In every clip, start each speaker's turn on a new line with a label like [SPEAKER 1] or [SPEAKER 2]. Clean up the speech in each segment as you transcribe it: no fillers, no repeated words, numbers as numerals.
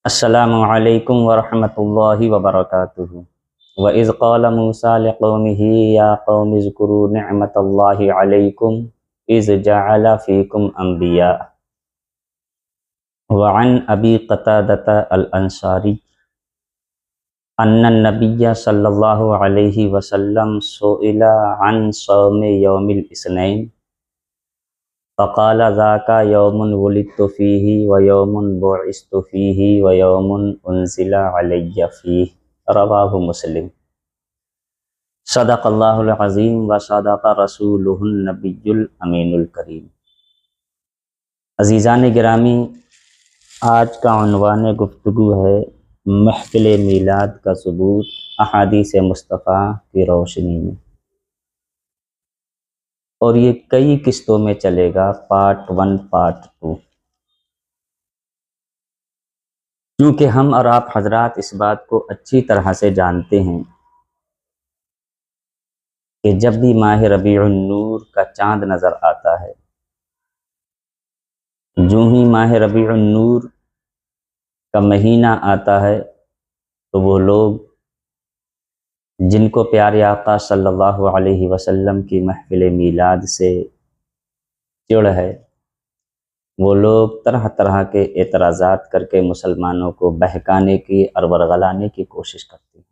[SPEAKER 1] السلام علیکم ورحمۃ اللہ وبرکاتہ۔ وَإِذْ قَالَ مُوسَىٰ لِقَوْمِهِ يَا قَوْمِ اذْكُرُوا نِعْمَةَ اللَّهِ عَلَيْكُمْ إِذْ جَعَلَ فِيكُمْ أَنْبِيَاءَ۔ وعن أبي قتادة الأنصاري أن النبي صلى الله عليه وسلم سئل عن صوم يوم الاثنين فقال ذاك يوم ولدت فيه ويوم بعثت فيه ويوم أنزل علي فيه رواه مسلم۔ صدق اللہ العظیم وصدق رسولہ النبی الامین الکریم۔ عزیزان گرامی، آج کا عنوان گفتگو ہے محفل میلاد کا ثبوت احادیث مصطفیٰ کی روشنی میں، اور یہ کئی قسطوں میں چلے گا، پارٹ 1 پارٹ 2، کیونکہ ہم اور آپ حضرات اس بات کو اچھی طرح سے جانتے ہیں کہ جب بھی ماہ ربیع النور کا چاند نظر آتا ہے، جو ہی ماہ ربیع النور کا مہینہ آتا ہے تو وہ لوگ جن کو پیارے آقا صلی اللہ علیہ وسلم کی محفل میلاد سے چڑ ہے، وہ لوگ طرح طرح کے اعتراضات کر کے مسلمانوں کو بہکانے کی اور ورغلانے کی کوشش کرتے ہیں۔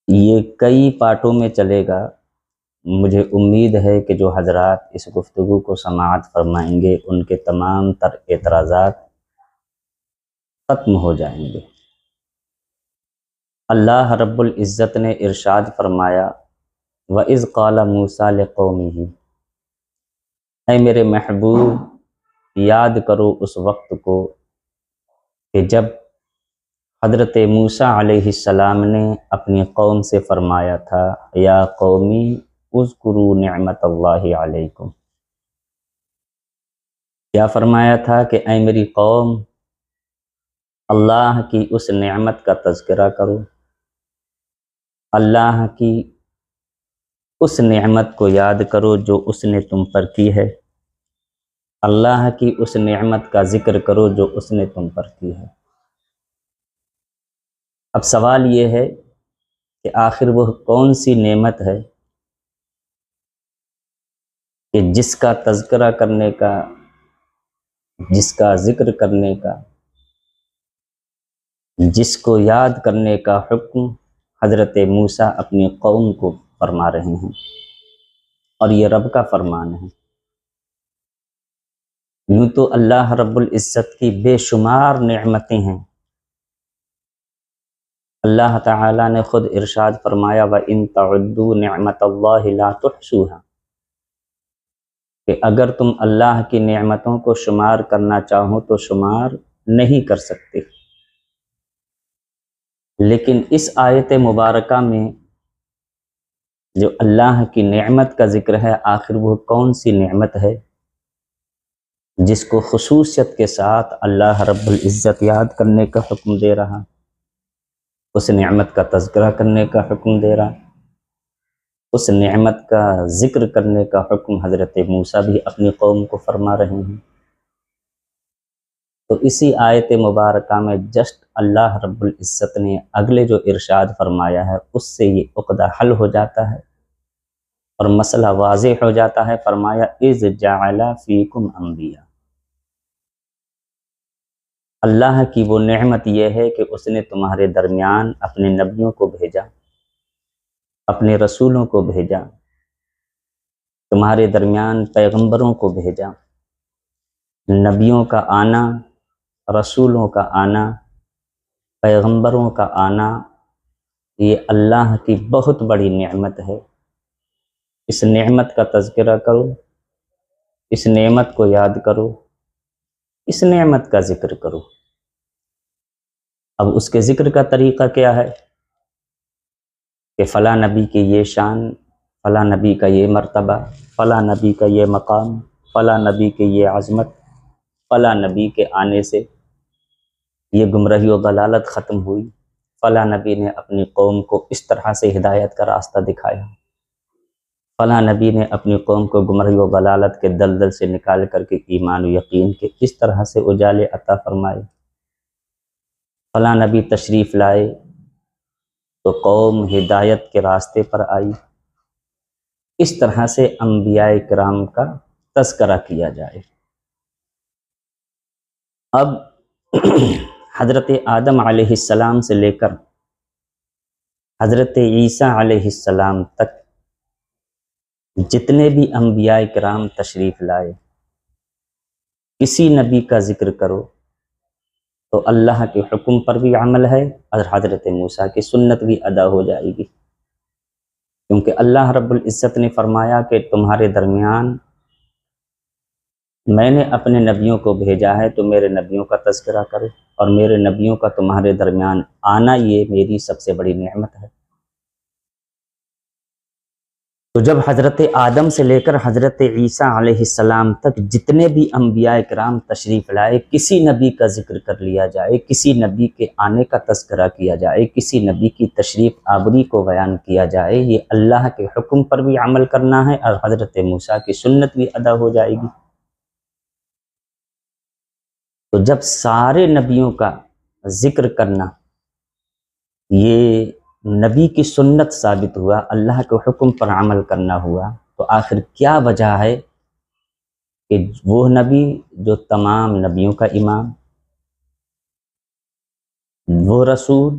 [SPEAKER 1] یہ کئی پارٹوں میں چلے گا۔ مجھے امید ہے کہ جو حضرات اس گفتگو کو سماعت فرمائیں گے ان کے تمام تر اعتراضات ختم ہو جائیں گے۔ اللہ رب العزت نے ارشاد فرمایا، وَإِذْ قَالَ مُوسَىٰ لِقَوْمِهِ، اے میرے محبوب یاد کرو اس وقت کو کہ جب حضرت موسیٰ علیہ السلام نے اپنی قوم سے فرمایا تھا، یا قومی اذکروا نعمت اللہ علیکم۔ کیا فرمایا تھا کہ اے میری قوم، اللہ کی اس نعمت کا تذکرہ کرو، اللہ کی اس نعمت کو یاد کرو جو اس نے تم پر کی ہے، اللہ کی اس نعمت کا ذکر کرو جو اس نے تم پر کی ہے۔ اب سوال یہ ہے کہ آخر وہ کون سی نعمت ہے کہ جس کا تذکرہ کرنے کا، جس کا ذکر کرنے کا، جس کو یاد کرنے کا حکم حضرت موسیٰ اپنی قوم کو فرما رہے ہیں، اور یہ رب کا فرمان ہے۔ یوں تو اللہ رب العزت کی بے شمار نعمتیں ہیں۔ اللہ تعالیٰ نے خود ارشاد فرمایا، وَإِن تَعُدُّوا نِعْمَةَ اللَّهِ لَا تُحْصُوهَا، کہ اگر تم اللہ کی نعمتوں کو شمار کرنا چاہو تو شمار نہیں کر سکتے۔ لیکن اس آیت مبارکہ میں جو اللہ کی نعمت کا ذکر ہے، آخر وہ کون سی نعمت ہے جس کو خصوصیت کے ساتھ اللہ رب العزت یاد کرنے کا حکم دے رہا، اس نعمت کا تذکرہ کرنے کا حکم دے رہا، اس نعمت کا ذکر کرنے کا حکم حضرت موسیٰ بھی اپنی قوم کو فرما رہے ہیں۔ تو اسی آیت مبارکہ میں جسٹ اللہ رب العزت نے اگلے جو ارشاد فرمایا ہے اس سے یہ عقدہ حل ہو جاتا ہے اور مسئلہ واضح ہو جاتا ہے۔ فرمایا، اذ جعل فیکم انبیاء، اللہ کی وہ نعمت یہ ہے کہ اس نے تمہارے درمیان اپنے نبیوں کو بھیجا، اپنے رسولوں کو بھیجا، تمہارے درمیان پیغمبروں کو بھیجا۔ نبیوں کا آنا، رسولوں کا آنا، پیغمبروں کا آنا، یہ اللہ کی بہت بڑی نعمت ہے۔ اس نعمت کا تذکرہ کرو، اس نعمت کو یاد کرو، اس نعمت کا ذکر کرو۔ اب اس کے ذکر کا طریقہ کیا ہے کہ فلاں نبی کی یہ شان، فلاں نبی کا یہ مرتبہ، فلاں نبی کا یہ مقام، فلاں نبی کی یہ عظمت، فلاں نبی کے آنے سے یہ گمراہی و ضلالت ختم ہوئی، فلاں نبی نے اپنی قوم کو اس طرح سے ہدایت کا راستہ دکھایا، فلاں نبی نے اپنی قوم کو گمراہی و ضلالت کے دلدل سے نکال کر کے ایمان و یقین کے اس طرح سے اجالے عطا فرمائے، فلاں نبی تشریف لائے تو قوم ہدایت کے راستے پر آئی۔ اس طرح سے انبیاء کرام کا تذکرہ کیا جائے۔ اب حضرت آدم علیہ السلام سے لے کر حضرت عیسیٰ علیہ السلام تک جتنے بھی انبیاء کرام تشریف لائے، کسی نبی کا ذکر کرو تو اللہ کے حکم پر بھی عمل ہے اور حضرت موسیٰ کی سنت بھی ادا ہو جائے گی، کیونکہ اللہ رب العزت نے فرمایا کہ تمہارے درمیان میں نے اپنے نبیوں کو بھیجا ہے تو میرے نبیوں کا تذکرہ کرو، اور میرے نبیوں کا تمہارے درمیان آنا یہ میری سب سے بڑی نعمت ہے۔ تو جب حضرت آدم سے لے کر حضرت عیسیٰ علیہ السلام تک جتنے بھی انبیاء کرام تشریف لائے، کسی نبی کا ذکر کر لیا جائے، کسی نبی کے آنے کا تذکرہ کیا جائے، کسی نبی کی تشریف آوری کو بیان کیا جائے، یہ اللہ کے حکم پر بھی عمل کرنا ہے اور حضرت موسیٰ کی سنت بھی ادا ہو جائے گی۔ تو جب سارے نبیوں کا ذکر کرنا یہ نبی کی سنت ثابت ہوا، اللہ کے حکم پر عمل کرنا ہوا، تو آخر کیا وجہ ہے کہ وہ نبی جو تمام نبیوں کا امام، وہ رسول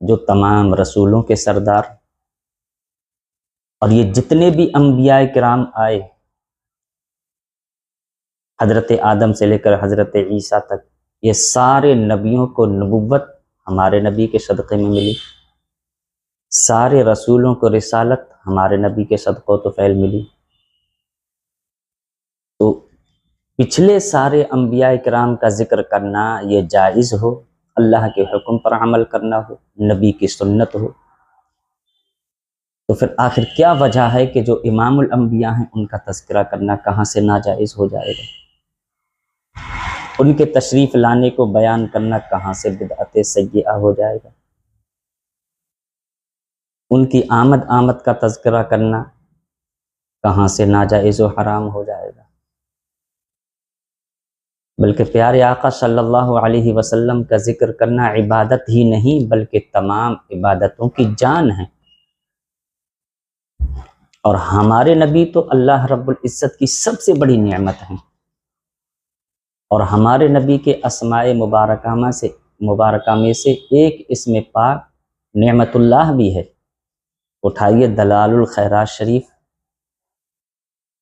[SPEAKER 1] جو تمام رسولوں کے سردار، اور یہ جتنے بھی انبیاء کرام آئے حضرت آدم سے لے کر حضرت عیسیٰ تک، یہ سارے نبیوں کو نبوت ہمارے نبی کے صدقے میں ملی، سارے رسولوں کو رسالت ہمارے نبی کے صدقہ و طفیل ملی۔ تو پچھلے سارے انبیاء کرام کا ذکر کرنا یہ جائز ہو، اللہ کے حکم پر عمل کرنا ہو، نبی کی سنت ہو، تو پھر آخر کیا وجہ ہے کہ جو امام الانبیاء ہیں ان کا تذکرہ کرنا کہاں سے ناجائز ہو جائے گا؟ ان کے تشریف لانے کو بیان کرنا کہاں سے بدعت سیئہ ہو جائے گا؟ ان کی آمد کا تذکرہ کرنا کہاں سے ناجائز و حرام ہو جائے گا؟ بلکہ پیارے آقا صلی اللہ علیہ وسلم کا ذکر کرنا عبادت ہی نہیں بلکہ تمام عبادتوں کی جان ہے، اور ہمارے نبی تو اللہ رب العزت کی سب سے بڑی نعمت ہیں، اور ہمارے نبی کے اسماء مبارکہ میں سے ایک اسم پاک نعمت اللہ بھی ہے۔ اٹھائیے دلال الخیرات شریف،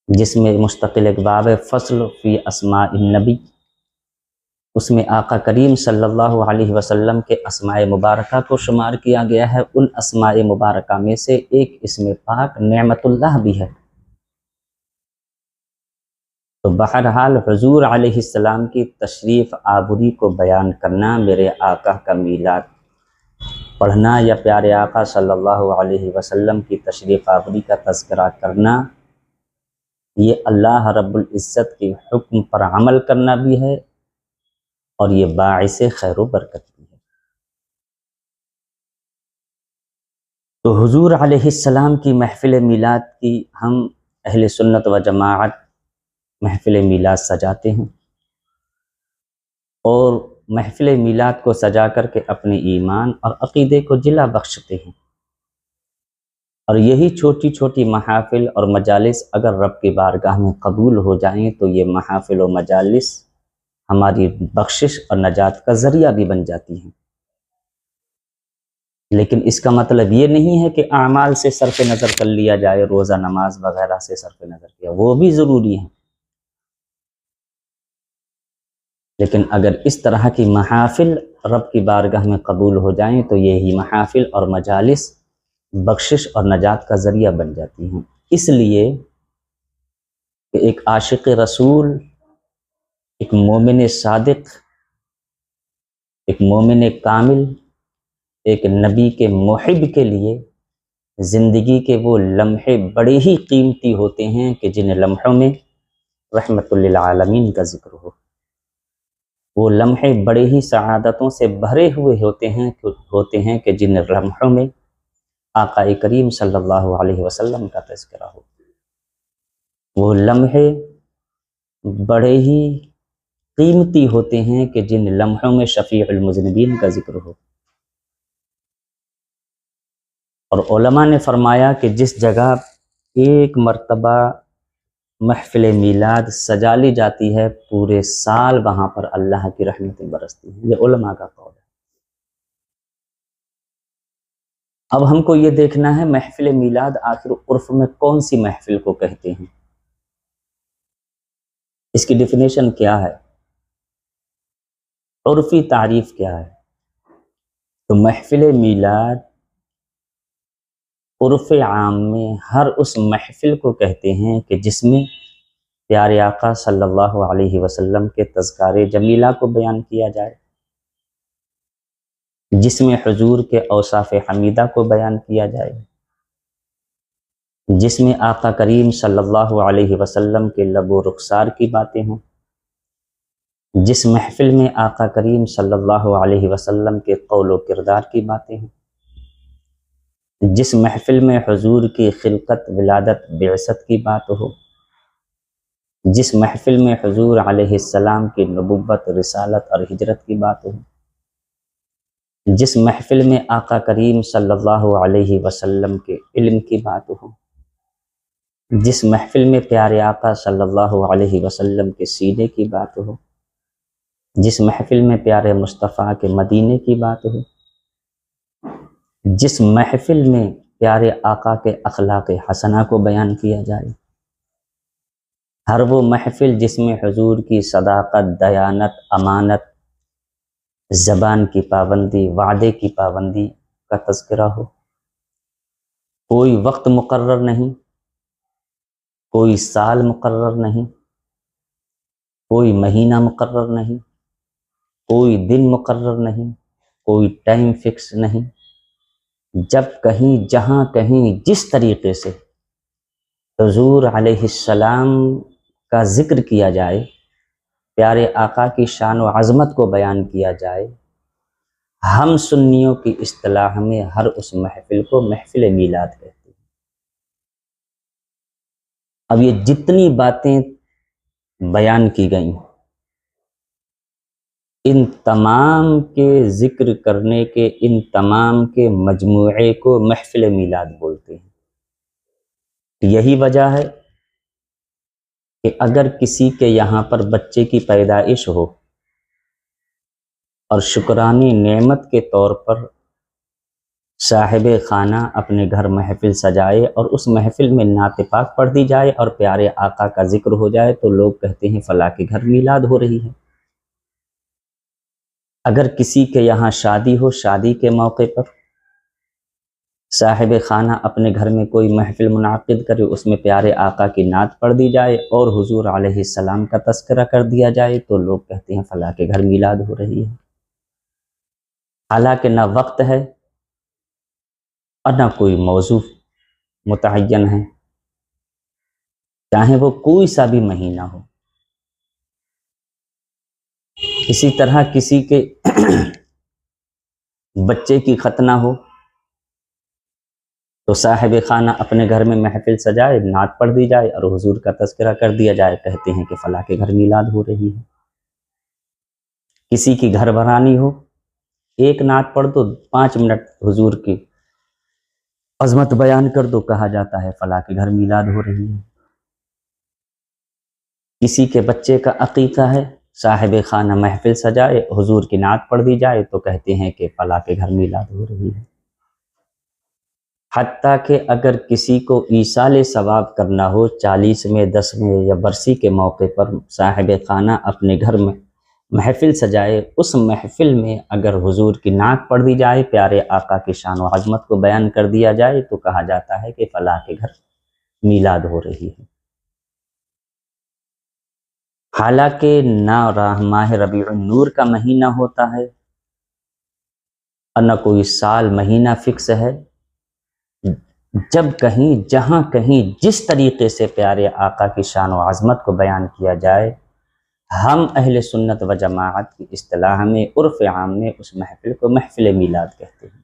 [SPEAKER 1] جس میں مستقل ایک باب ہے فصل فی اسماء النبی، اس میں آقا کریم صلی اللہ علیہ وسلم کے اسماء مبارکہ کو شمار کیا گیا ہے۔ ان اسماء مبارکہ میں سے ایک اسم پاک نعمت اللہ بھی ہے۔ تو بہرحال حضور علیہ السلام کی تشریف آوری کو بیان کرنا، میرے آقا کا میلاد پڑھنا یا پیارے آقا صلی اللہ علیہ وسلم کی تشریف آوری کا تذکرہ کرنا، یہ اللہ رب العزت کے حکم پر عمل کرنا بھی ہے اور یہ باعث خیر و برکت بھی ہے۔ تو حضور علیہ السلام کی محفل میلاد کی ہم اہل سنت و جماعت محفل میلاد سجاتے ہیں، اور محفل میلاد کو سجا کر کے اپنے ایمان اور عقیدے کو جلا بخشتے ہیں، اور یہی چھوٹی چھوٹی محافل اور مجالس اگر رب کی بارگاہ میں قبول ہو جائیں تو یہ محافل و مجالس ہماری بخشش اور نجات کا ذریعہ بھی بن جاتی ہیں۔ لیکن اس کا مطلب یہ نہیں ہے کہ اعمال سے صرف نظر کر لیا جائے، روزہ نماز وغیرہ سے صرف نظر کیا، وہ بھی ضروری ہیں، لیکن اگر اس طرح کی محافل رب کی بارگاہ میں قبول ہو جائیں تو یہی محافل اور مجالس بخشش اور نجات کا ذریعہ بن جاتی ہیں۔ اس لیے کہ ایک عاشق رسول، ایک مومن صادق، ایک مومن کامل، ایک نبی کے محب کے لیے زندگی کے وہ لمحے بڑے ہی قیمتی ہوتے ہیں کہ جن لمحوں میں رحمت للعالمین کا ذکر ہو، وہ لمحے بڑے ہی سعادتوں سے بھرے ہوئے ہوتے ہیں کہ جن لمحوں میں آقا کریم صلی اللہ علیہ وسلم کا تذکرہ ہو۔ وہ لمحے بڑے ہی قیمتی ہوتے ہیں کہ جن لمحوں میں شفیع المذنبین کا ذکر ہو۔ اور علماء نے فرمایا کہ جس جگہ ایک مرتبہ محفل میلاد سجا لی جاتی ہے، پورے سال وہاں پر اللہ کی رحمتیں برستی ہیں۔ یہ علماء کا قول ہے۔ اب ہم کو یہ دیکھنا ہے محفل میلاد آخر عرف میں کون سی محفل کو کہتے ہیں، اس کی ڈیفینیشن کیا ہے، عرفی تعریف کیا ہے۔ تو محفل میلاد عرف عام میں ہر اس محفل کو کہتے ہیں کہ جس میں پیارے آقا صلی اللہ علیہ وسلم کے تذکار جمیلہ کو بیان کیا جائے، جس میں حضور کے اوصاف حمیدہ کو بیان کیا جائے، جس میں آقا کریم صلی اللہ علیہ وسلم کے لب و رخسار کی باتیں ہوں، جس محفل میں آقا کریم صلی اللہ علیہ وسلم کے قول و کردار کی باتیں ہوں، جس محفل میں حضور کی خلقت، ولادت، بعثت کی بات ہو، جس محفل میں حضور علیہ السلام کی نبوت، رسالت اور ہجرت کی بات ہو، جس محفل میں آقا کریم صلی اللہ علیہ وسلم کے علم کی بات ہو، جس محفل میں پیارے آقا صلی اللہ علیہ وسلم کے سینے کی بات ہو، جس محفل میں پیارے مصطفیٰ کے مدینے کی بات ہو، جس محفل میں پیارے آقا کے اخلاق حسنہ کو بیان کیا جائے، ہر وہ محفل جس میں حضور کی صداقت، دیانت، امانت، زبان کی پابندی، وعدے کی پابندی کا تذکرہ ہو۔ کوئی وقت مقرر نہیں، کوئی سال مقرر نہیں، کوئی مہینہ مقرر نہیں، کوئی دن مقرر نہیں، کوئی ٹائم فکس نہیں۔ جب کہیں، جہاں کہیں، جس طریقے سے حضور علیہ السلام کا ذکر کیا جائے، پیارے آقا کی شان و عظمت کو بیان کیا جائے، ہم سنیوں کی اصطلاح میں ہر اس محفل کو محفل میلاد کہتے ہیں۔ اب یہ جتنی باتیں بیان کی گئیں، ان تمام کے ذکر کرنے کے، ان تمام کے مجموعے کو محفل میلاد بولتے ہیں۔ یہی وجہ ہے کہ اگر کسی کے یہاں پر بچے کی پیدائش ہو اور شکرانی نعمت کے طور پر صاحب خانہ اپنے گھر محفل سجائے اور اس محفل میں نعت پاک پڑھ دی جائے اور پیارے آقا کا ذکر ہو جائے، تو لوگ کہتے ہیں فلاں کے گھر میلاد ہو رہی ہے۔ اگر کسی کے یہاں شادی ہو، شادی کے موقع پر صاحب خانہ اپنے گھر میں کوئی محفل منعقد کرے، اس میں پیارے آقا کی نعت پڑھ دی جائے اور حضور علیہ السلام کا تذکرہ کر دیا جائے، تو لوگ کہتے ہیں فلاں کے گھر میلاد ہو رہی ہے۔ حالانکہ نہ وقت ہے اور نہ کوئی موضوع متعین ہے، چاہے وہ کوئی سا بھی مہینہ ہو۔ اسی طرح کسی کے بچے کی ختنہ ہو تو صاحب خانہ اپنے گھر میں محفل سجائے، نعت پڑھ دی جائے اور حضور کا تذکرہ کر دیا جائے، کہتے ہیں کہ فلاں کے گھر میلاد ہو رہی ہے۔ کسی کی گھر برانی ہو، ایک نعت پڑھ دو، 5 منٹ حضور کی عظمت بیان کر دو، کہا جاتا ہے فلاں کے گھر میلاد ہو رہی ہے۔ کسی کے بچے کا عقیقہ ہے، صاحب خانہ محفل سجائے، حضور کی نعت پڑھ دی جائے، تو کہتے ہیں کہ فلاں کے گھر میلاد ہو رہی ہے۔ حتیٰ کہ اگر کسی کو ایصال ثواب کرنا ہو، 40ویں، 10ویں یا برسی کے موقع پر صاحب خانہ اپنے گھر میں محفل سجائے، اس محفل میں اگر حضور کی نعت پڑھ دی جائے، پیارے آقا کی شان و عظمت کو بیان کر دیا جائے، تو کہا جاتا ہے کہ فلاں کے گھر میلاد ہو رہی ہے۔ حالانکہ نہ ماہ ربیع النور کا مہینہ ہوتا ہے اور نہ کوئی سال مہینہ فکس ہے۔ جب کہیں، جہاں کہیں، جس طریقے سے پیارے آقا کی شان و عظمت کو بیان کیا جائے، ہم اہل سنت و جماعت کی اصطلاح میں، عرف عام میں اس محفل کو محفل میلاد کہتے ہیں۔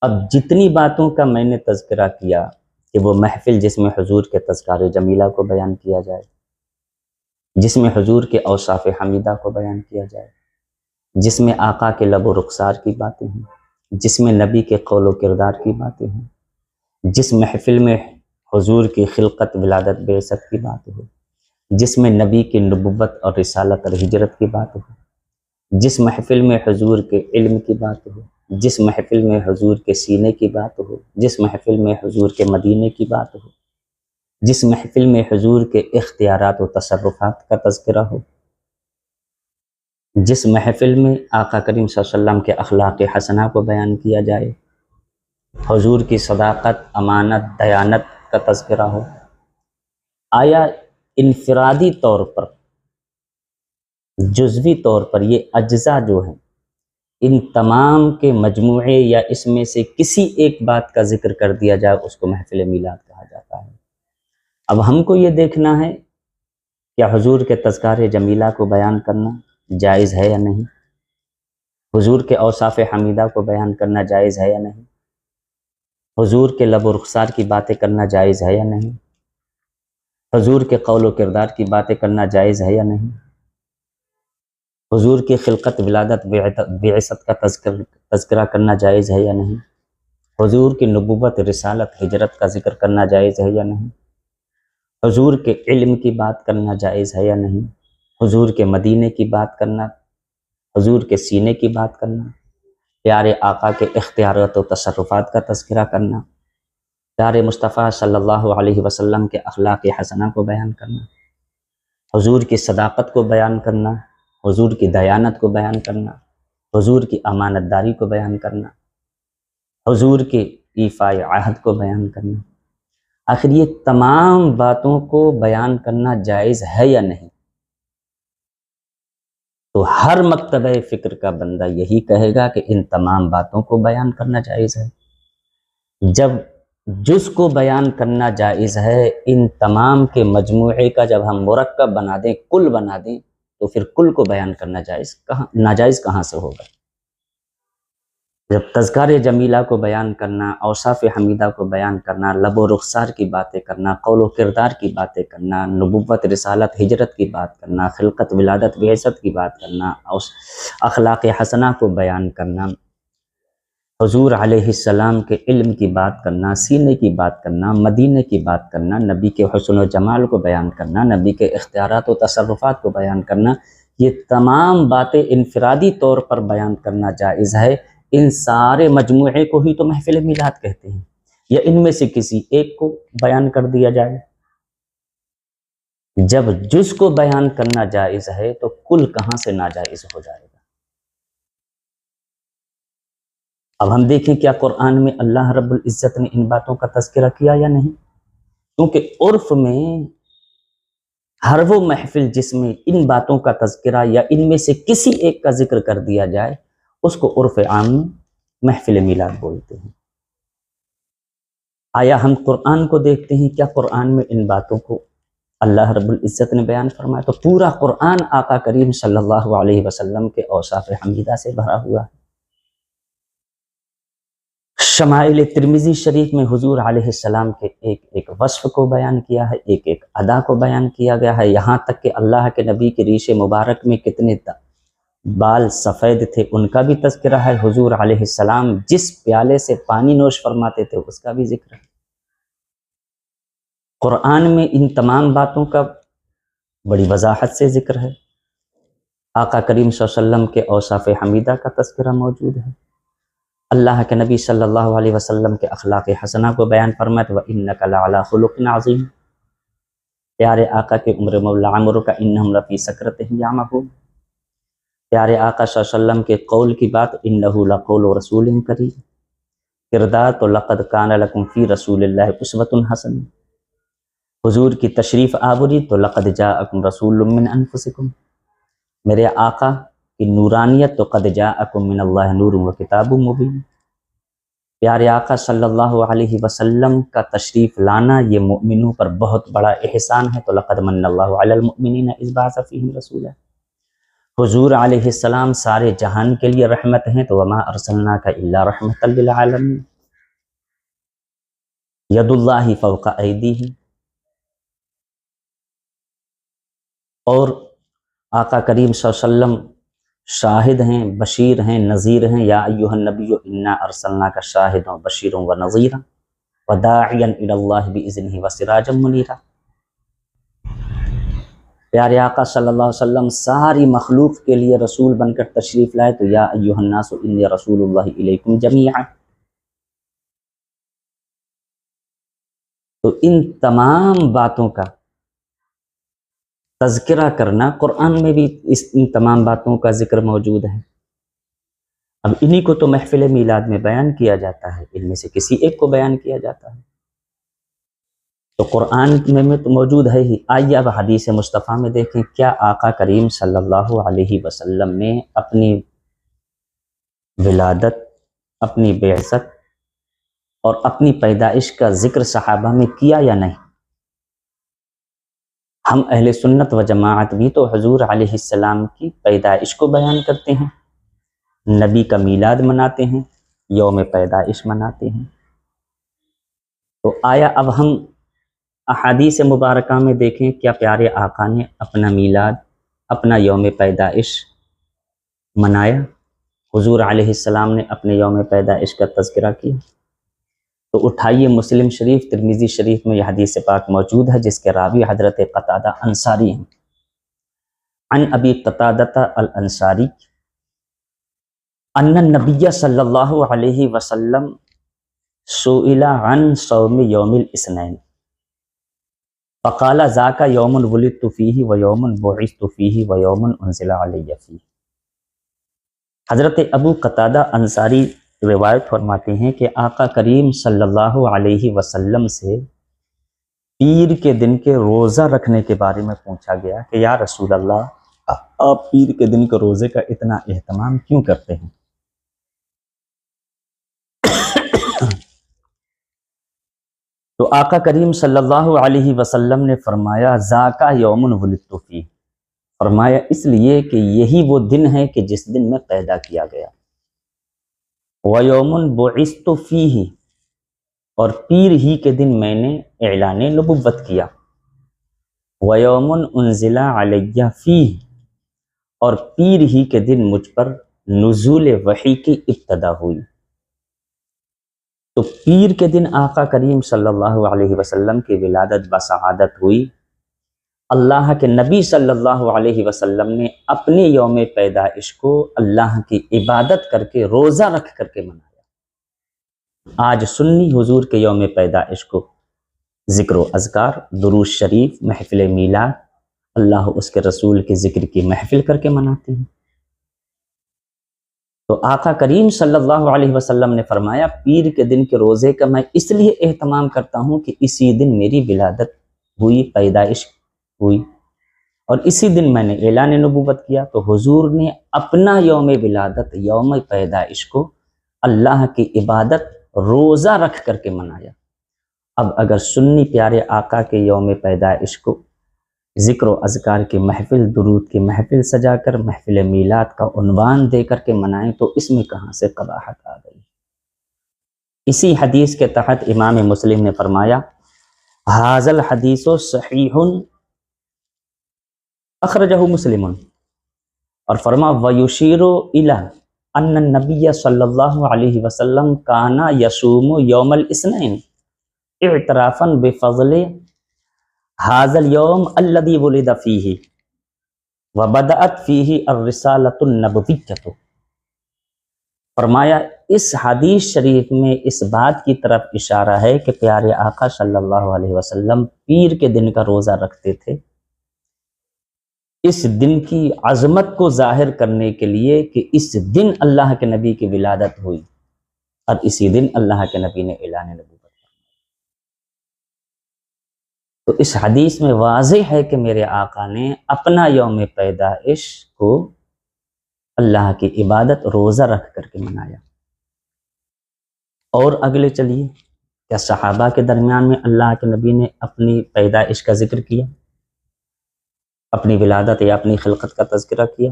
[SPEAKER 1] اب جتنی باتوں کا میں نے تذکرہ کیا کہ وہ محفل جس میں حضور کے تذکار جمیلہ کو بیان کیا جائے، جس میں حضور کے اوصاف حمیدہ کو بیان کیا جائے، جس میں آقا کے لب و رخسار کی باتیں ہیں، جس میں نبی کے قول و کردار کی باتیں ہیں، جس محفل میں حضور کی خلقت، ولادت، بعثت کی بات ہو، جس میں نبی کی نبوت اور رسالت اور ہجرت کی بات ہو، جس محفل میں حضور کے علم کی بات ہو، جس محفل میں حضور کے سینے کی بات ہو، جس محفل میں حضور کے مدینے کی بات ہو، جس محفل میں حضور کے اختیارات و تصرفات کا تذکرہ ہو، جس محفل میں آقا کریم صلی اللہ علیہ وسلم کے اخلاق حسنہ کو بیان کیا جائے، حضور کی صداقت، امانت، دیانت کا تذکرہ ہو، آیا انفرادی طور پر، جزوی طور پر یہ اجزاء جو ہیں ان تمام کے مجموعے یا اس میں سے کسی ایک بات کا ذکر کر دیا جائے اس کو محفل میلاد کہا جاتا ہے۔ اب ہم کو یہ دیکھنا ہے کہ حضور کے تذکار جمیلہ کو بیان کرنا جائز ہے یا نہیں، حضور کے اوصاف حمیدہ کو بیان کرنا جائز ہے یا نہیں، حضور کے لب و رخسار کی باتیں کرنا جائز ہے یا نہیں، حضور کے قول و کردار کی باتیں کرنا جائز ہے یا نہیں، حضور کی خلقت، ولادت، بعثت کا تذکرہ کرنا جائز ہے یا نہیں، حضور کی نبوت، رسالت، ہجرت کا ذکر کرنا جائز ہے یا نہیں، حضور کے علم کی بات کرنا جائز ہے یا نہیں، حضور کے مدینے کی بات کرنا، حضور کے سینے کی بات کرنا، پیارے آقا کے اختیارات و تصرفات کا تذکرہ کرنا، پیارے مصطفیٰ صلی اللہ علیہ وسلم کے اخلاق حسنہ کو بیان کرنا، حضور کی صداقت کو بیان کرنا، حضور کی دیانت کو بیان کرنا، حضور کی امانت داری کو بیان کرنا، حضور کے ایفاء عہد کو بیان کرنا، آخر یہ تمام باتوں کو بیان کرنا جائز ہے یا نہیں؟ تو ہر مکتبہ فکر کا بندہ یہی کہے گا کہ ان تمام باتوں کو بیان کرنا جائز ہے۔ جب جز کو بیان کرنا جائز ہے، ان تمام کے مجموعے کا جب ہم مرکب بنا دیں، کل بنا دیں، تو پھر کل کو بیان کرنا ناجائز کہاں سے ہوگا؟ جب تذکار جمیلہ کو بیان کرنا، اوصاف حمیدہ کو بیان کرنا، لب و رخسار کی باتیں کرنا، قول و کردار کی باتیں کرنا، نبوت، رسالت، ہجرت کی بات کرنا، خلقت، ولادت، بعثت کی بات کرنا، اخلاق حسنہ کو بیان کرنا، حضور علیہ السلام کے علم کی بات کرنا، سینے کی بات کرنا، مدینے کی بات کرنا، نبی کے حسن و جمال کو بیان کرنا، نبی کے اختیارات و تصرفات کو بیان کرنا، یہ تمام باتیں انفرادی طور پر بیان کرنا جائز ہے۔ ان سارے مجموعے کو ہی تو محفل میلاد کہتے ہیں، یا ان میں سے کسی ایک کو بیان کر دیا جائے۔ جب جز کو بیان کرنا جائز ہے تو کل کہاں سے ناجائز ہو جائے گا؟ اب ہم دیکھیں کیا قرآن میں اللہ رب العزت نے ان باتوں کا تذکرہ کیا یا نہیں؟ کیونکہ عرف میں ہر وہ محفل جس میں ان باتوں کا تذکرہ یا ان میں سے کسی ایک کا ذکر کر دیا جائے اس کو عرف عام میں محفل میلاد بولتے ہیں۔ آیا ہم قرآن کو دیکھتے ہیں، کیا قرآن میں ان باتوں کو اللہ رب العزت نے بیان فرمایا؟ تو پورا قرآن آقا کریم صلی اللہ علیہ وسلم کے اوصاف حمیدہ سے بھرا ہوا ہے۔ شمائل ترمذی شریف میں حضور علیہ السلام کے ایک ایک وصف کو بیان کیا ہے، ایک ایک ادا کو بیان کیا گیا ہے، یہاں تک کہ اللہ کے نبی کی ریش مبارک میں کتنے بال سفید تھے ان کا بھی تذکرہ ہے، حضور علیہ السلام جس پیالے سے پانی نوش فرماتے تھے اس کا بھی ذکر ہے۔ قرآن میں ان تمام باتوں کا بڑی وضاحت سے ذکر ہے۔ آقا کریم صلی اللہ علیہ وسلم کے اوصاف حمیدہ کا تذکرہ موجود ہے، اللہ کے نبی صلی اللہ علیہ وسلم کے اخلاق حسنہ کو بیان فرمایا، وَإِنَّكَ لَعَلَىٰ خُلُقٍ عَظِيمٍ، پیارے آقا کے عمر مولا عمرک انہم لفی سکرتہم یعمہون، پیارے آقا صلی اللہ علیہ وسلم کے قول کی بات، انہ لقول رسول کریم، کردار تو لقد کان لکم فی رسول اللہ اسوۃ حسنہ، حضور کی تشریف آوری تو لقد جاءکم رسول من انفسکم، میرے آقا کی نورانیت تو قد جاءکم من اللہ نور و کتاب مبین، پیارے آقا صلی اللہ علیہ وسلم کا تشریف لانا یہ مؤمنوں پر بہت بڑا احسان ہے، تو لقد من اللہ علی المؤمنین اذ بعث فیہم رسولا، حضور علیہ السلام سارے جہان کے لیے رحمت ہیں، تو وما ارسلناک الا رحمۃ للعالمین، ید اللہ فوق ایدیہم، اور آقا کریم صلی اللہ علیہ وسلم شاہد ہیں، بشیر ہیں، نذیر ہیں۔ یا ایھا النبی انا ارسلناک شاہدا وبشیرا ونذیرا وداعیا الی اللہ باذنہ وسراجا منیرا۔ پیارے آقا صلی اللہ علیہ وسلم ساری مخلوق کے لیے رسول بن کر تشریف لائے، تو یا ایھا الناس انی رسول اللہ الیکم جمیعا۔ تو ان تمام باتوں کا تذکرہ کرنا، قرآن میں بھی ان تمام باتوں کا ذکر موجود ہے۔ اب انہی کو تو محفل میلاد میں بیان کیا جاتا ہے، ان میں سے کسی ایک کو بیان کیا جاتا ہے، تو قرآن میں تو موجود ہے ہی۔ آئیے اب حدیث مصطفیٰ میں دیکھیں، کیا آقا کریم صلی اللہ علیہ وسلم نے اپنی ولادت، اپنی بعثت اور اپنی پیدائش کا ذکر صحابہ میں کیا یا نہیں؟ ہم اہل سنت و جماعت بھی تو حضور علیہ السلام کی پیدائش کو بیان کرتے ہیں، نبی کا میلاد مناتے ہیں، یوم پیدائش مناتے ہیں۔ تو آیا اب ہم احادیث مبارکہ میں دیکھیں، کیا پیارے آقا نے اپنا میلاد، اپنا یوم پیدائش منایا؟ حضور علیہ السلام نے اپنے یوم پیدائش کا تذکرہ کیا؟ تو اٹھائیے، مسلم شریف، ترمذی شریف میں یہ حدیث پاک موجود ہے، جس کے راوی حضرت قتادہ انصاری ہیں۔ عن ابی قتادہ الانصاری ان النبی صلی اللہ علیہ وسلم سئل عن صوم یوم الاثنین فقال ذاک یوم ولدت فیہ ویوم بعثت فیہ ویوم انزل علی فیہ۔ حضرت ابو قتادہ انصاری روایت فرماتے ہیں کہ آقا کریم صلی اللہ علیہ وسلم سے پیر کے دن کے روزہ رکھنے کے بارے میں پوچھا گیا کہ یا رسول اللہ، آپ پیر کے دن کے روزے کا اتنا اہتمام کیوں کرتے ہیں؟ تو آقا کریم صلی اللہ علیہ وسلم نے فرمایا ذاکا یوم ولدت فیہ، فرمایا اس لیے کہ یہی وہ دن ہے کہ جس دن میں پیدا کیا گیا، وَيَوْمٌ بُعِثْتُ فِيهِ، اور پیر ہی کے دن میں نے اعلان نبوت کیا، وَيَوْمٌ أُنزِلَ عَلَيَّ فِيهِ، اور پیر ہی کے دن مجھ پر نزول وحی کی ابتدا ہوئی۔ تو پیر کے دن آقا کریم صلی اللہ علیہ وسلم کی ولادت بسعادت ہوئی۔ اللہ کے نبی صلی اللہ علیہ وسلم نے اپنے یوم پیدائش کو اللہ کی عبادت کر کے، روزہ رکھ کر کے منایا۔ آج سنی حضور کے یوم پیدائش کو ذکر و اذکار، درود شریف، محفل میلاد، اللہ اس کے رسول کے ذکر کی محفل کر کے مناتے ہیں۔ تو آقا کریم صلی اللہ علیہ وسلم نے فرمایا پیر کے دن کے روزے کا میں اس لیے اہتمام کرتا ہوں کہ اسی دن میری ولادت ہوئی، پیدائش ہوئی، اور اسی دن میں نے اعلان نبوت کیا۔ تو حضور نے اپنا یوم ولادت، یوم پیدائش کو اللہ کی عبادت روزہ رکھ کر کے منایا۔ اب اگر سنی پیارے آقا کے یوم پیدائش کو ذکر و اذکار کی محفل، درود کی محفل سجا کر، محفل میلاد کا عنوان دے کر کے منائیں، تو اس میں کہاں سے قباحت آ گئی؟ اسی حدیث کے تحت امام مسلم نے فرمایا ھذا الحدیث صحیح اخرجہ مسلم، اور فرما ویشیر الی ان النبی صلی اللہ علیہ وسلم کان یصوم یوم الاثنین اعترافا بفضل ھذا اليوم الذي ولد فیہ وبدأت فیہ الرسالۃ النبویۃ۔ فرمایا اس حدیث شریف میں اس بات کی طرف اشارہ ہے کہ پیارے آقا صلی اللہ علیہ وسلم پیر کے دن کا روزہ رکھتے تھے، اس دن کی عظمت کو ظاہر کرنے کے لیے کہ اس دن اللہ کے نبی کی ولادت ہوئی، اور اسی دن اللہ کے نبی نے اعلان نبوت کیا۔ تو اس حدیث میں واضح ہے کہ میرے آقا نے اپنا یوم پیدائش کو اللہ کی عبادت روزہ رکھ کر کے منایا۔ اور اگلے چلیے، کیا صحابہ کے درمیان میں اللہ کے نبی نے اپنی پیدائش کا ذکر کیا، اپنی ولادت یا اپنی خلقت کا تذکرہ کیا؟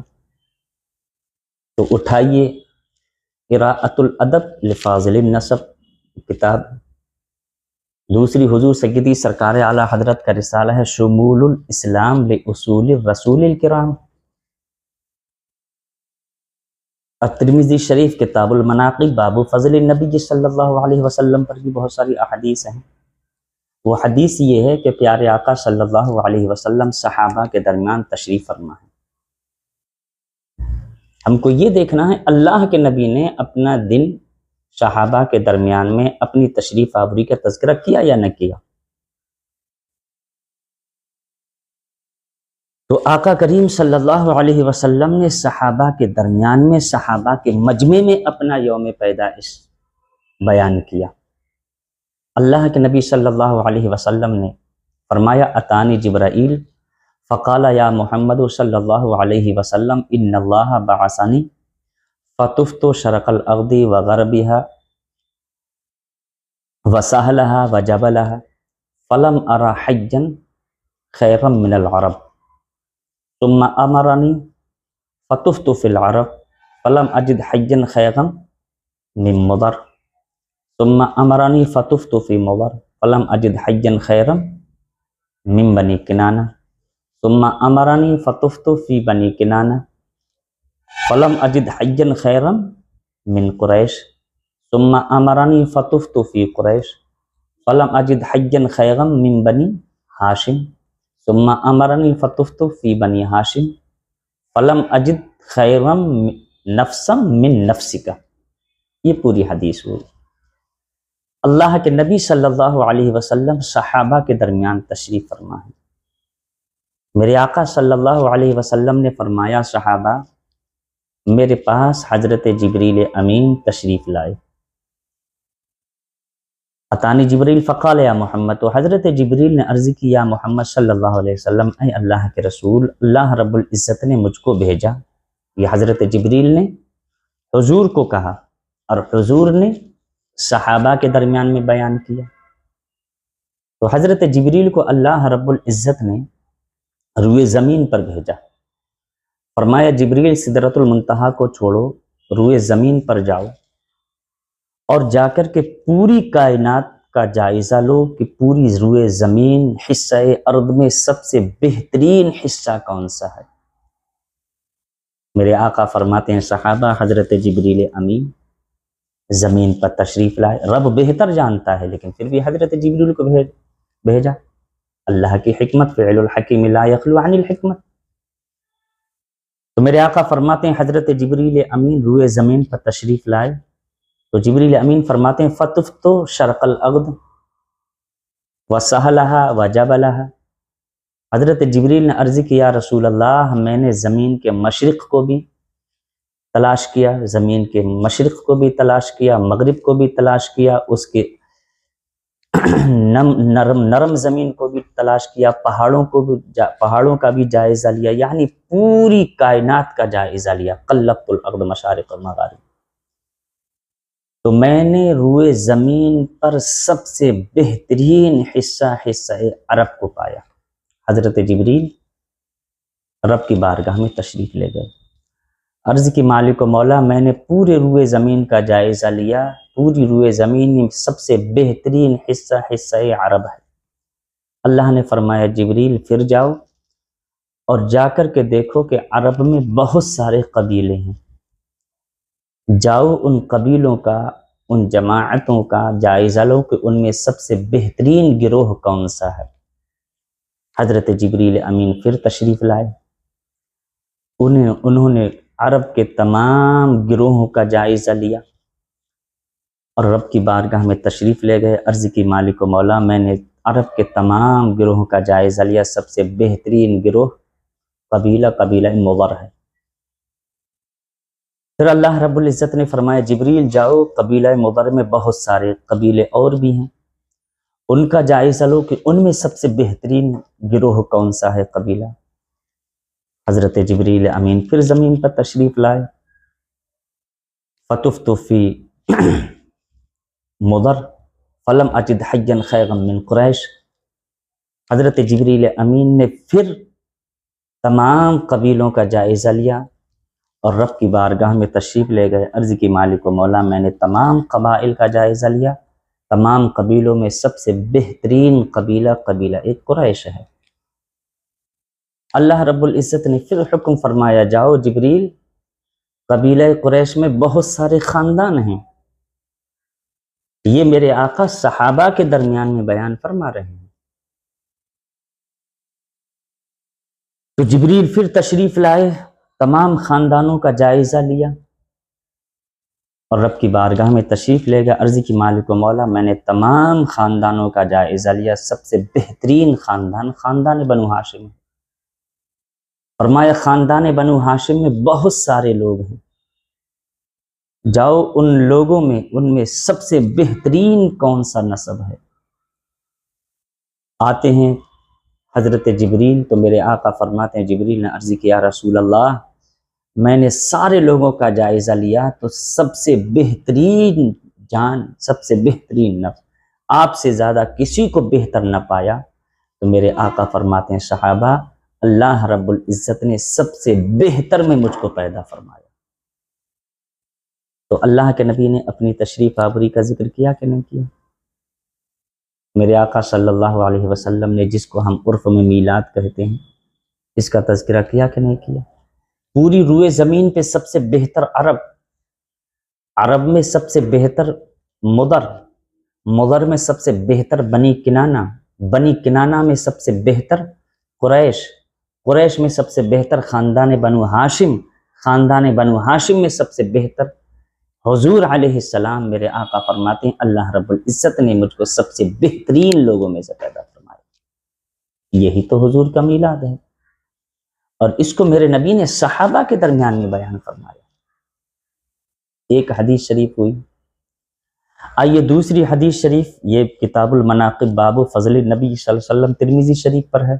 [SPEAKER 1] تو اٹھائیے قراءۃ الادب لفاضل النسب کتاب، دوسری حضور سیدی سرکار اعلیٰ حضرت کا رسالہ ہے شمول الاسلام لاصول الرسول الکرام۔ الترمذی شریف کتاب المناقب باب فضل النبی صلی اللہ علیہ وسلم پر بھی بہت ساری احادیث ہیں۔ وہ حدیث یہ ہے کہ پیارے آقا صلی اللہ علیہ وسلم صحابہ کے درمیان تشریف فرما ہے۔ ہم کو یہ دیکھنا ہے اللہ کے نبی نے اپنا دن صحابہ کے درمیان میں اپنی تشریف آوری کا تذکرہ کیا یا نہ کیا۔ تو آقا کریم صلی اللہ علیہ وسلم نے صحابہ کے درمیان میں صحابہ کے مجمع میں اپنا یوم پیدائش بیان کیا۔ اللہ کے نبی صلی اللہ علیہ وسلم نے فرمایا اتانی جبرائیل فقال یا محمد صلی اللہ علیہ وسلم ان اللہ بعثنی فطفت شرق الارض وغربها وسهلها وجبلها فلم ارى حجا خيرا من العرب ثم امرني فطفت في العرب فلم اجد حجا خيرا من مضر ثم امرني فطفت في مضر فلم اجد حجا خيرا من بني كنانة ثم امرني فطفت في بني كنانة فلم اجد حجا خيرا من قريش ثم امرني فطفت في قريش فلم اجد حجا خيرا من بني هاشم ثم امرني فطفت في بني هاشم فلم اجد خيرا نفسا من نفسك۔ یہ پوری حدیث ہوئی۔ اللہ کے نبی صلی اللہ علیہ وسلم صحابہ کے درمیان تشریف فرما ہے۔ میرے آقا صلی اللہ علیہ وسلم نے فرمایا صحابہ میرے پاس حضرت جبریل امین تشریف لائے۔ اتانی جبریل فقال یا محمد، تو حضرت جبریل نے عرض کی یا محمد صلی اللہ علیہ وسلم، اے اللہ کے رسول، اللہ رب العزت نے مجھ کو بھیجا۔ یہ حضرت جبریل نے حضور کو کہا اور حضور نے صحابہ کے درمیان میں بیان کیا۔ تو حضرت جبریل کو اللہ رب العزت نے روئے زمین پر بھیجا۔ فرمایا جبریل سدرۃ المنتہا کو چھوڑو، روئے زمین پر جاؤ اور جا کر کے پوری کائنات کا جائزہ لو کہ پوری روئے زمین حصہ ارض میں سب سے بہترین حصہ کون سا ہے۔ میرے آقا فرماتے ہیں صحابہ حضرت جبریل امین زمین پر تشریف لائے۔ رب بہتر جانتا ہے لیکن پھر بھی حضرت جبریل کو بھیجا۔ اللہ کی حکمت، فعل الحکیم لا یخلو عن الحکمت۔ تو میرے آقا فرماتے ہیں حضرت جبریل امین روئے زمین پر تشریف لائے تو جبریل امین فرماتے ہیں فطفت شرق الارض وسهلها وجبلها۔ حضرت جبریل نے عرض کیا رسول اللہ میں نے زمین کے مشرق کو بھی تلاش کیا، زمین کے مشرق کو بھی تلاش کیا، مغرب کو بھی تلاش کیا، اس کے نرم زمین کو بھی تلاش کیا، پہاڑوں کا بھی جائزہ لیا، یعنی پوری کائنات کا جائزہ لیا۔ قلبت الارض مشارق و مغارب۔ تو میں نے روئے زمین پر سب سے بہترین حصہ عرب کو پایا۔ حضرت جبریل رب کی بارگاہ میں تشریف لے گئے، عرض کی مالک و مولا میں نے پورے روئے زمین کا جائزہ لیا، پوری روئے زمین میں سب سے بہترین حصہ عرب ہے۔ اللہ نے فرمایا جبریل پھر جاؤ اور جا کر کے دیکھو کہ عرب میں بہت سارے قبیلے ہیں، جاؤ ان قبیلوں کا، ان جماعتوں کا جائزہ لو کہ ان میں سب سے بہترین گروہ کون سا ہے۔ حضرت جبریل امین پھر تشریف لائے، انہوں نے عرب کے تمام گروہوں کا جائزہ لیا اور رب کی بارگاہ میں تشریف لے گئے، عرض کی مالک و مولا میں نے عرب کے تمام گروہوں کا جائزہ لیا، سب سے بہترین گروہ قبیلہ مضر ہے۔ پھر اللہ رب العزت نے فرمایا جبریل جاؤ قبیلہ مضر میں بہت سارے قبیلے اور بھی ہیں، ان کا جائزہ لو کہ ان میں سب سے بہترین گروہ کون سا ہے قبیلہ۔ حضرت جبریل امین پھر زمین پر تشریف لائے، فطفت فی مضر فلم اجد حجا خیرا من قریش۔ حضرت جبریل امین نے پھر تمام قبیلوں کا جائزہ لیا اور رب کی بارگاہ میں تشریف لے گئے، عرض کی مالک و مولا میں نے تمام قبائل کا جائزہ لیا، تمام قبیلوں میں سب سے بہترین قبیلہ ایک قریش ہے۔ اللہ رب العزت نے پھر حکم فرمایا، جاؤ جبریل، قبیلہ قریش میں بہت سارے خاندان ہیں، یہ میرے آقا صحابہ کے درمیان میں بیان فرما رہے ہیں۔ تو جبریل پھر تشریف لائے، تمام خاندانوں کا جائزہ لیا اور رب کی بارگاہ میں تشریف لے گا، عرض کی مالک و مولا میں نے تمام خاندانوں کا جائزہ لیا، سب سے بہترین خاندان بنو ہاشم ہے۔ فرمایا خاندان بنو ہاشم میں بہت سارے لوگ ہیں، جاؤ ان لوگوں میں، ان میں سب سے بہترین کون سا نسب ہے۔ آتے ہیں حضرت جبریل، تو میرے آقا فرماتے ہیں، جبریل نے عرض کیا رسول اللہ میں نے سارے لوگوں کا جائزہ لیا تو سب سے بہترین جان، سب سے بہترین نفس، آپ سے زیادہ کسی کو بہتر نہ پایا۔ تو میرے آقا فرماتے ہیں صحابہ، اللہ رب العزت نے سب سے بہتر میں مجھ کو پیدا فرمایا۔ تو اللہ کے نبی نے اپنی تشریف آوری کا ذکر کیا کہ نہیں کیا؟ میرے آقا صلی اللہ علیہ وسلم نے جس کو ہم عرف میں میلاد کہتے ہیں، اس کا تذکرہ کیا کہ نہیں کیا؟ پوری روئے زمین پہ سب سے بہتر عرب میں سب سے بہتر مضر میں سب سے بہتر بنی کنانہ میں سب سے بہتر قریش میں سب سے بہتر خاندان بنو ہاشم میں سب سے بہتر حضور علیہ السلام۔ میرے آقا فرماتے ہیں اللہ رب العزت نے مجھ کو سب سے بہترین لوگوں میں سے پیدا فرمایا۔ یہی تو حضور کا میلاد ہے، اور اس کو میرے نبی نے صحابہ کے درمیان میں بیان فرمایا۔ ایک حدیث شریف ہوئی، آئیے دوسری حدیث شریف، یہ کتاب المناقب باب فضل النبی صلی اللہ علیہ وسلم ترمذی شریف پر ہے۔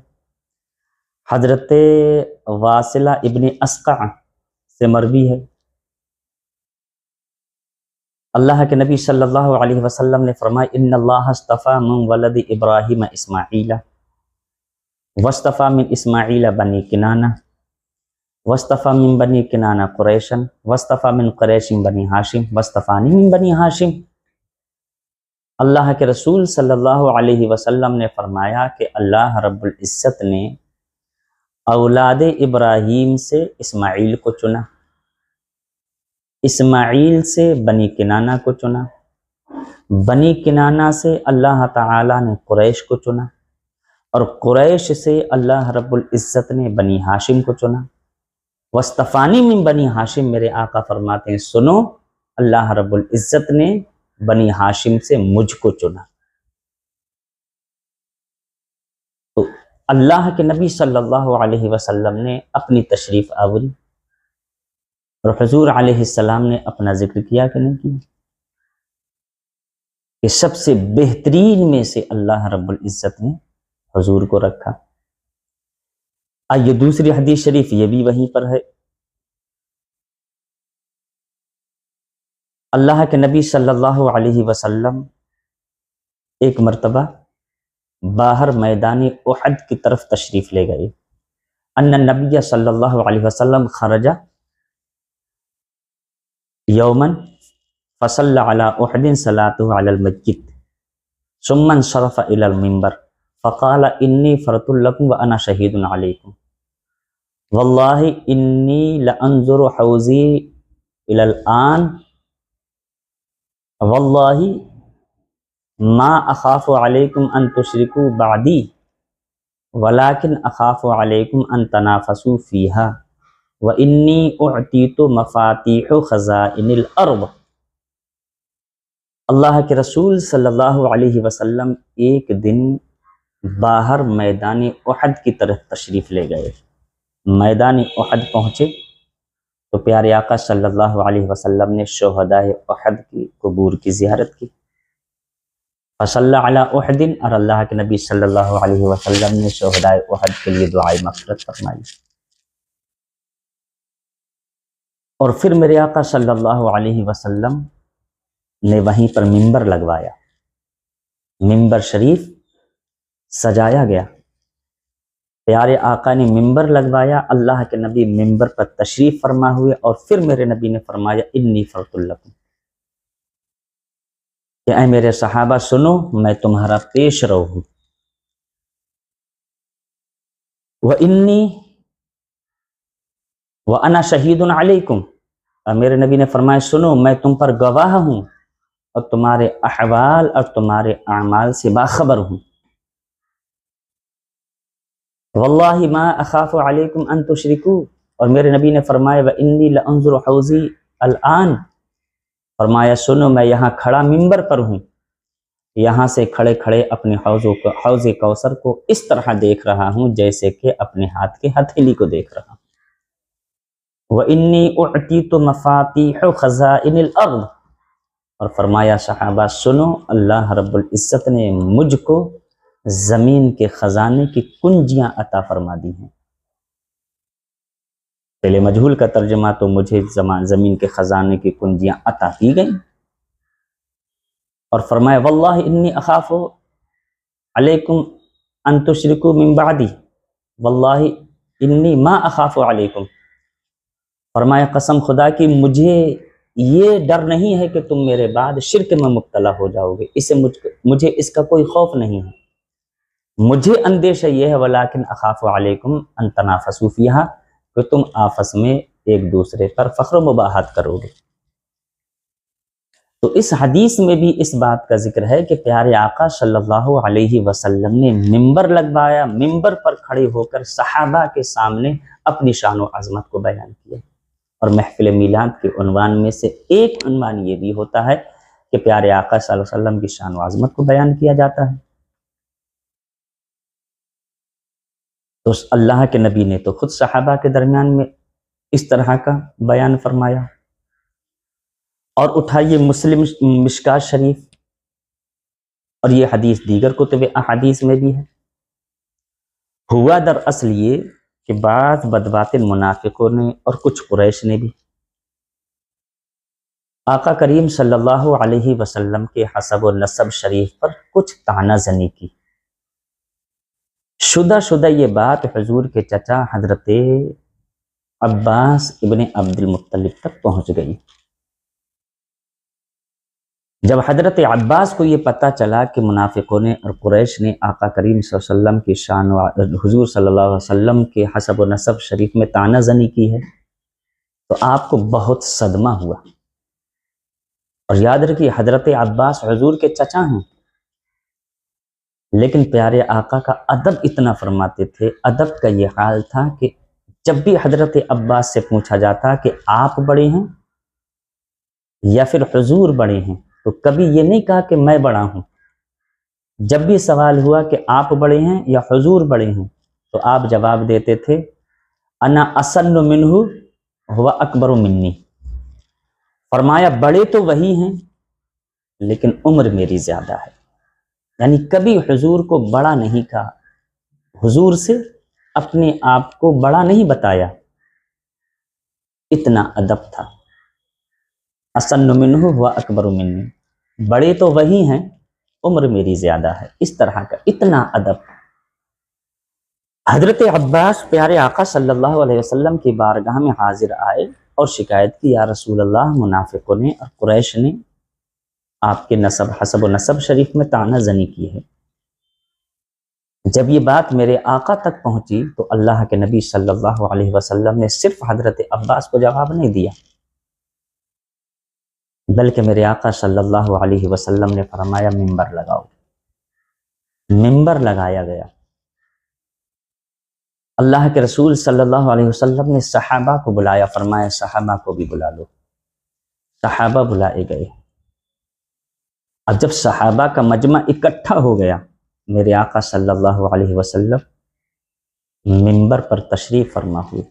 [SPEAKER 1] حضرت واصلہ ابن اسقع سے مروی ہے، اللہ کے نبی صلی اللہ علیہ وسلم نے فرمایا ان اللہ اصطفیٰ من ولد ابراہیم اسماعیل واصطفیٰ من اسماعیل بنی کنانہ واصطفیٰ من بنی کنانہ قریشا واصطفیٰ من قریش بنی ہاشم واصطفانی من بنی ہاشم۔ اللہ کے رسول صلی اللہ علیہ وسلم نے فرمایا کہ اللہ رب العزت نے اولاد ابراہیم سے اسماعیل کو چنا، اسماعیل سے بنی کنانہ کو چنا، بنی کنانہ سے اللہ تعالی نے قریش کو چنا، اور قریش سے اللہ رب العزت نے بنی ہاشم کو چنا۔ واصطفانی من بنی ہاشم، میرے آقا فرماتے ہیں سنو، اللہ رب العزت نے بنی ہاشم سے مجھ کو چنا۔ تو اللہ کے نبی صلی اللہ علیہ وسلم نے اپنی تشریف آوری اور حضور علیہ السلام نے اپنا ذکر کیا کہ نہیں کیا، کہ سب سے بہترین میں سے اللہ رب العزت نے حضور کو رکھا۔ آئیے دوسری حدیث شریف، یہ بھی وہیں پر ہے۔ اللہ کے نبی صلی اللہ علیہ وسلم ایک مرتبہ باہر میدان احد کی طرف تشریف لے گئے۔ ان النبی صلی اللہ علیہ وسلم خرج یوما فصلی علی احد صلاته علی المسجد ثم انصرف الى المنبر فقال انی فرط لکم وانا شہید علیکم واللہ انی لانظر حوزی الى الان واللہ ما اخاف علیکم ان تشرکوا بعدی ولکن اخاف علیکم ان تنافسوا فیہا وانی اعطیت مفاتیح خزائن الارض۔ اللہ کے رسول صلی اللہ علیہ وسلم ایک دن باہر میدان احد کی طرف تشریف لے گئے۔ میدان احد پہنچے تو پیارے آقا صلی اللہ علیہ وسلم نے شہداء احد کی قبور کی زیارت کی۔ فصلی علی احد، اور اللہ کے نبی صلی اللہ علیہ وسلم نے شہداء احد کے لیے دعائے مغفرت فرمائی۔ اور پھر میرے آقا صلی اللہ علیہ وسلم نے وہیں پر منبر لگوایا، منبر شریف سجایا گیا، پیارے آقا نے منبر لگوایا، اللہ کے نبی منبر پر تشریف فرما ہوئے، اور پھر میرے نبی نے فرمایا انی فرط لکم، کہ اے میرے صحابہ سنو، میں تمہارا پیش رو ہوں، وَإِنِّي وَأَنَا شَهِيدٌ عَلَيْكُمْ، اور میرے نبی نے فرمایا سنو، میں تم پر گواہ ہوں اور تمہارے احوال اور تمہارے اعمال سے باخبر ہوں۔ واللہ ما اخاف علیکم ان تشرکوا، اور میرے نبی نے فرمایا وانی لانظر حوضی الان، فرمایا سنو میں یہاں کھڑا ممبر پر ہوں، یہاں سے کھڑے کھڑے اپنے حوض کوثر کو اس طرح دیکھ رہا ہوں جیسے کہ اپنے ہاتھ کے ہتھیلی کو دیکھ رہا ہوں۔ وانی اعطیت مفاتیح خزائن الارض، اور فرمایا صحابہ سنو، اللہ رب العزت نے مجھ کو زمین کے خزانے کی کنجیاں عطا فرما دی ہیں۔ پہلے مجہول کا ترجمہ تو مجھے زمین کے خزانے کی کنجیاں عطا کی گئیں، اور فرمایا واللہ انی اخاف علیکم ان تشرکوا من بعدی، واللہ انی ما اخاف علیکم، فرمایا قسم خدا کی مجھے یہ ڈر نہیں ہے کہ تم میرے بعد شرک میں مبتلا ہو جاؤ گے، اسے مجھے اس کا کوئی خوف نہیں ہے، مجھے اندیشہ یہ ہے ولیکن اخاف علیکم ان تنافسوا فیہا، کہ تم آپس میں ایک دوسرے پر فخر و مباحثت کرو گے۔ تو اس حدیث میں بھی اس بات کا ذکر ہے کہ پیارے آقا صلی اللہ علیہ وسلم نے ممبر لگوایا، ممبر پر کھڑے ہو کر صحابہ کے سامنے اپنی شان و عظمت کو بیان کیا، اور محفل میلاد کے عنوان میں سے ایک عنوان یہ بھی ہوتا ہے کہ پیارے آقا صلی اللہ علیہ وسلم کی شان و عظمت کو بیان کیا جاتا ہے۔ تو اللہ کے نبی نے تو خود صحابہ کے درمیان میں اس طرح کا بیان فرمایا۔ اور اٹھائیے مسلم مشکات شریف، اور یہ حدیث دیگر کتب احادیث میں بھی ہے۔ ہوا دراصل یہ کہ بعض بدباطن منافقوں نے اور کچھ قریش نے بھی آقا کریم صلی اللہ علیہ وسلم کے حسب و نسب شریف پر کچھ طعنہ زنی کی۔ شدہ یہ بات حضور کے چچا حضرت عباس ابن عبد المطلب تک پہنچ گئی۔ جب حضرت عباس کو یہ پتہ چلا کہ منافقوں نے اور قریش نے آقا کریم صلی اللہ علیہ وسلم کی شان و حضور صلی اللہ علیہ وسلم کے حسب و نسب شریف میں طعنہ زنی کی ہے، تو آپ کو بہت صدمہ ہوا۔ اور یاد رکھیے حضرت عباس حضور کے چچا ہیں، لیکن پیارے آقا کا ادب اتنا فرماتے تھے، ادب کا یہ حال تھا کہ جب بھی حضرت عباس سے پوچھا جاتا کہ آپ بڑے ہیں یا پھر حضور بڑے ہیں، تو کبھی یہ نہیں کہا کہ میں بڑا ہوں۔ جب بھی سوال ہوا کہ آپ بڑے ہیں یا حضور بڑے ہیں، تو آپ جواب دیتے تھے انا اسن منہ ہوا اکبر منی، فرمایا بڑے تو وہی ہیں لیکن عمر میری زیادہ ہے، یعنی کبھی حضور کو بڑا نہیں کہا، حضور سے اپنے آپ کو بڑا نہیں بتایا، اتنا ادب تھا۔ اسن منہ ہوا اکبر منی، بڑے تو وہی ہیں عمر میری زیادہ ہے، اس طرح کا اتنا ادب۔ حضرت عباس پیارے آقا صلی اللہ علیہ وسلم کی بارگاہ میں حاضر آئے اور شکایت کی یا رسول اللہ، منافقوں نے اور قریش نے آپ کے نسب حسب و نسب شریف میں طعنہ زنی کی ہے۔ جب یہ بات میرے آقا تک پہنچی تو اللہ کے نبی صلی اللہ علیہ وسلم نے صرف حضرت عباس کو جواب نہیں دیا، بلکہ میرے آقا صلی اللہ علیہ وسلم نے فرمایا ممبر لگاؤ۔ ممبر لگایا گیا۔ اللہ کے رسول صلی اللہ علیہ وسلم نے صحابہ کو بلایا، فرمایا صحابہ کو بھی بلا لو۔ صحابہ بلائے گئے۔ اب جب صحابہ کا مجمع اکٹھا ہو گیا، میرے آقا صلی اللہ علیہ وسلم ممبر پر تشریف فرما ہوئے۔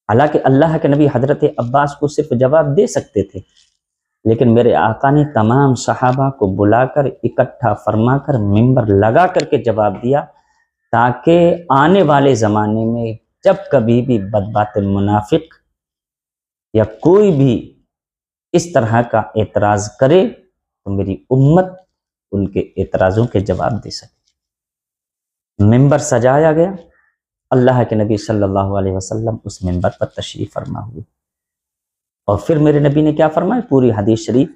[SPEAKER 1] حالانکہ اللہ کے نبی حضرت عباس کو صرف جواب دے سکتے تھے، لیکن میرے آقا نے تمام صحابہ کو بلا کر اکٹھا فرما کر ممبر لگا کر کے جواب دیا، تاکہ آنے والے زمانے میں جب کبھی بھی بدباطن منافق یا کوئی بھی اس طرح کا اعتراض کرے تو میری امت ان کے اعتراضوں کے جواب دے سکے۔ ممبر سجایا گیا، اللہ کے نبی صلی اللہ علیہ وسلم اس ممبر پر تشریف فرما ہوئے، اور پھر میرے نبی نے کیا فرمایا، پوری حدیث شریف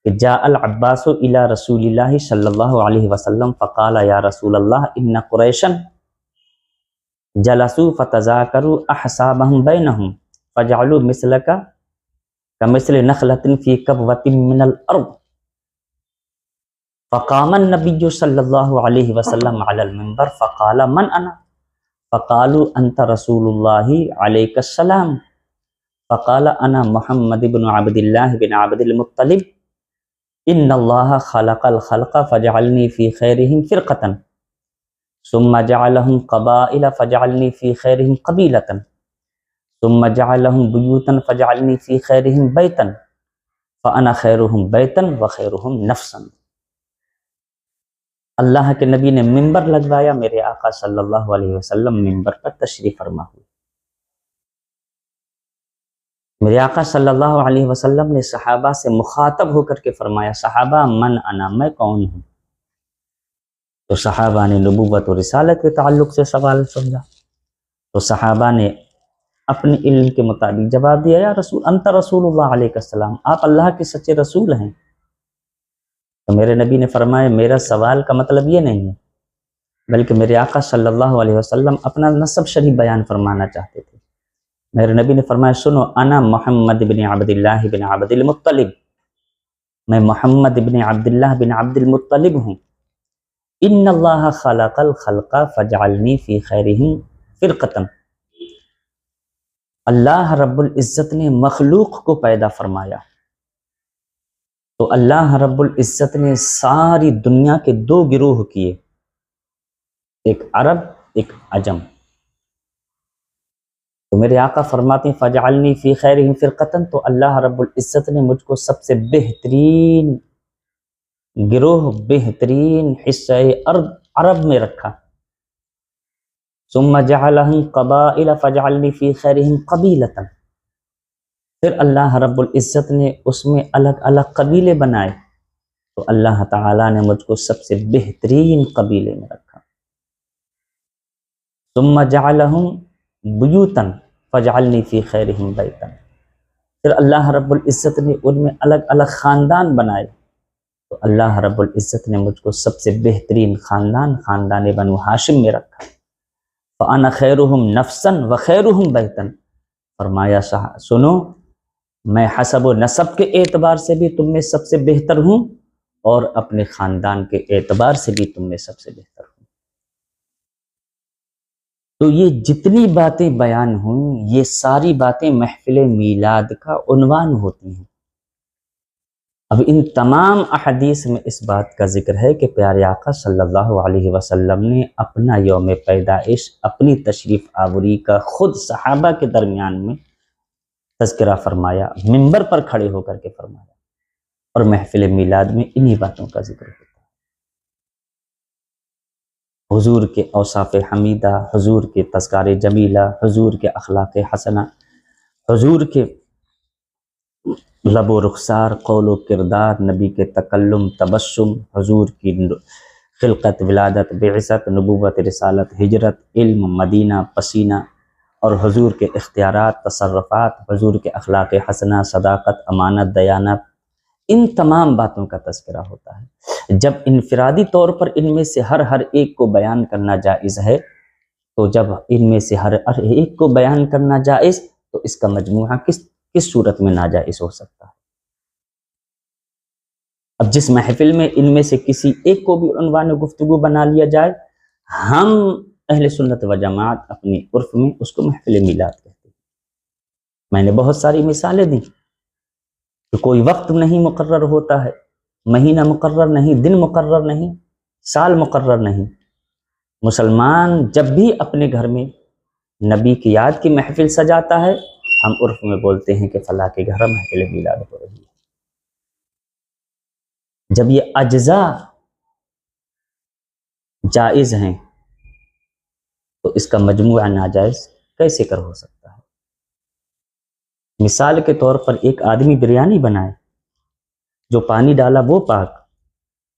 [SPEAKER 1] کہ جاء العباس الى رسول اللہ صلی اللہ علیہ وسلم فقال یا رسول اللہ ان قریشا جلسوا فتذاکروا احسابهم بینہم فجعلوا مثلک کمثل نخلة فی کبوة من الارض فقام النبی صلی اللہ علیہ وسلم علی المنبر فقال من انا فقالوا انت رسول اللہ علیک السلام فقال انا محمد بن عبد اللہ بن عبد المطلب ان اللہ خلق الخلق فجعلنی فی خیرہم فرقة ثم جعلہم قبائل فجعلنی فی خیرہم قبیلة ثم جعلہم بیوتا فجعلنی فی خیرہم بیتا فانا خیرہم بیتا وخیرہم نفسا۔ اللہ کے نبی نے منبر لگوایا، میرے آقا صلی اللہ علیہ وسلم منبر پر تشریف فرما ہوئے۔ میرے آقا صلی اللہ علیہ وسلم نے صحابہ سے مخاطب ہو کر کے فرمایا، صحابہ من انا، میں کون ہوں؟ تو صحابہ نے نبوت و رسالت کے تعلق سے سوال سمجھا، تو صحابہ نے اپنے علم کے مطابق جواب دیا، یا رسول انت رسول اللہ علیہ السلام، آپ اللہ کے سچے رسول ہیں۔ تو میرے نبی نے فرمایا میرا سوال کا مطلب یہ نہیں ہے، بلکہ میرے آقا صلی اللہ علیہ وسلم اپنا نسب شریف بیان فرمانا چاہتے تھے۔ میرے نبی نے فرمایا سنو، انا محمد بن عبد اللہ بن عبد المطلب، میں محمد بن عبد اللہ بن عبد المطلب ہوں۔ ان اللہ خلق الخلق فجعلنی فی خیرہم فرقة، اللہ رب العزت نے مخلوق کو پیدا فرمایا، تو اللہ رب العزت نے ساری دنیا کے دو گروہ کیے، ایک عرب ایک عجم۔ تو میرے آقا فرماتے ہیں فجعلنی فی خیرہم فرقة، تو اللہ رب العزت نے مجھ کو سب سے بہترین گروہ، بہترین حصہ عرب میں رکھا۔ ثم جعلہم قبائل فجعلنی فی خیرہم قبیلۃ، پھر اللہ رب العزت نے اس میں الگ الگ قبیلے بنائے، تو اللہ تعالیٰ نے مجھ کو سب سے بہترین قبیلے میں رکھا۔ ثم جعلہم بیوتا فجعلنی فی خیرہم بیتا، پھر اللہ رب العزت نے ان میں الگ الگ خاندان بنائے، تو اللہ رب العزت نے مجھ کو سب سے بہترین خاندان بنو ہاشم میں رکھا۔ فانا خیرہم نفسا وخیرہم بیتا، فرمایا سنو، میں حسب و نسب کے اعتبار سے بھی تم میں سب سے بہتر ہوں، اور اپنے خاندان کے اعتبار سے بھی تم میں سب سے بہتر ہوں۔ تو یہ جتنی باتیں بیان ہوئیں، یہ ساری باتیں محفل میلاد کا عنوان ہوتی ہیں۔ اب ان تمام احادیث میں اس بات کا ذکر ہے کہ پیارے آقا صلی اللہ علیہ وسلم نے اپنا یوم پیدائش، اپنی تشریف آوری کا خود صحابہ کے درمیان میں تذکرہ فرمایا، منبر پر کھڑے ہو کر کے فرمایا، اور محفل میلاد میں انہی باتوں کا ذکر ہوتا ہے۔ حضور کے اوصاف حمیدہ، حضور کے تذکار جمیلہ، حضور کے اخلاق حسنہ، حضور کے لب و رخسار، قول و کردار، نبی کے تکلم، تبسم، حضور کی خلقت، ولادت، بعثت، نبوت، رسالت، ہجرت، علم، مدینہ، پسینہ، اور حضور کے اختیارات، تصرفات، حضور کے اخلاق حسنہ، صداقت، امانت، دیانت، ان تمام باتوں کا تذکرہ ہوتا ہے۔ جب انفرادی طور پر ان میں سے ہر ایک کو بیان کرنا جائز ہے، تو جب ان میں سے ہر ایک کو بیان کرنا جائز، تو اس کا مجموعہ کس صورت میں ناجائز ہو سکتا ہے؟ اب جس محفل میں ان میں سے کسی ایک کو بھی عنوان گفتگو بنا لیا جائے، ہم اہل سنت و جماعت اپنی عرف میں اس کو محفل میلاد کہتے ہیں۔ میں نے بہت ساری مثالیں دی کہ کوئی وقت نہیں مقرر ہوتا ہے، مہینہ مقرر نہیں، دن مقرر نہیں، سال مقرر نہیں۔ مسلمان جب بھی اپنے گھر میں نبی کی یاد کی محفل سجاتا ہے، ہم عرف میں بولتے ہیں کہ فلاں کے گھر محفل میلاد ہو رہی ہے۔ جب یہ اجزاء جائز ہیں، تو اس کا مجموعہ ناجائز کیسے ہو سکتا ہے؟ مثال کے طور پر ایک آدمی بریانی بنائے، جو پانی ڈالا وہ پاک،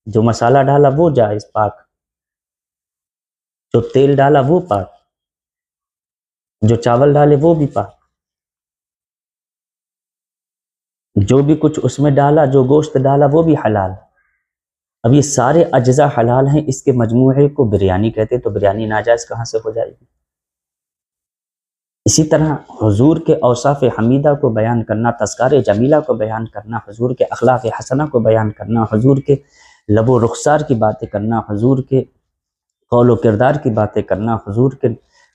[SPEAKER 1] جو مسالہ ڈالا وہ جائز پاک، جو تیل ڈالا وہ پاک، جو چاول ڈالے وہ بھی پاک، جو بھی کچھ اس میں ڈالا، جو گوشت ڈالا وہ بھی حلال۔ اب یہ سارے اجزاء حلال ہیں، اس کے مجموعے کو بریانی کہتے، تو بریانی ناجائز کہاں سے ہو جائے گی؟ اسی طرح حضور کے اوصاف حمیدہ کو بیان کرنا، تذکار جمیلہ کو بیان کرنا، حضور کے اخلاق حسنہ کو بیان کرنا، حضور کے لب و رخسار کی باتیں کرنا، حضور کے قول و کردار کی باتیں کرنا، حضور کے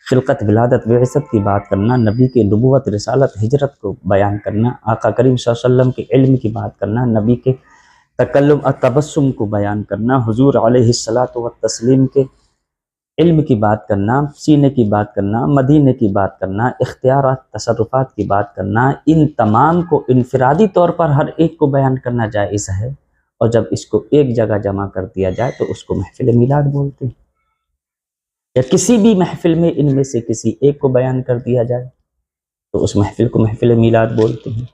[SPEAKER 1] خلقت، ولادت، بعثت کی بات کرنا، نبی کے نبوت، رسالت، ہجرت کو بیان کرنا، آقا کریم صلی اللہ علیہ وسلم کے علم کی بات کرنا، نبی کے تکلم اور تبسم کو بیان کرنا، حضور علیہ الصلاۃ والتسلیم کے علم کی بات کرنا، سینے کی بات کرنا، مدینے کی بات کرنا، اختیارات، تصرفات کی بات کرنا، ان تمام کو انفرادی طور پر ہر ایک کو بیان کرنا جائز ہے، اور جب اس کو ایک جگہ جمع کر دیا جائے تو اس کو محفل میلاد بولتے ہیں۔ یا کسی بھی محفل میں ان میں سے کسی ایک کو بیان کر دیا جائے تو اس محفل کو محفل میلاد بولتے ہیں۔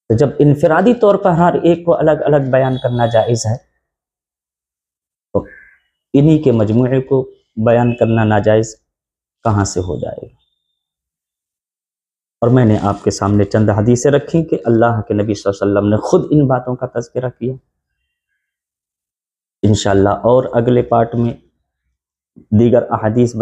[SPEAKER 1] تو جب انفرادی طور پر ہر ایک کو الگ الگ بیان کرنا جائز ہے تو انہی کے مجموعے کو بیان کرنا ناجائز کہاں سے ہو جائے گا؟ اور میں نے آپ کے سامنے چند حدیثیں رکھی کہ اللہ کے نبی صلی اللہ علیہ وسلم نے خود ان باتوں کا تذکرہ کیا۔ انشاءاللہ اور اگلے پارٹ میں دیگر احادیث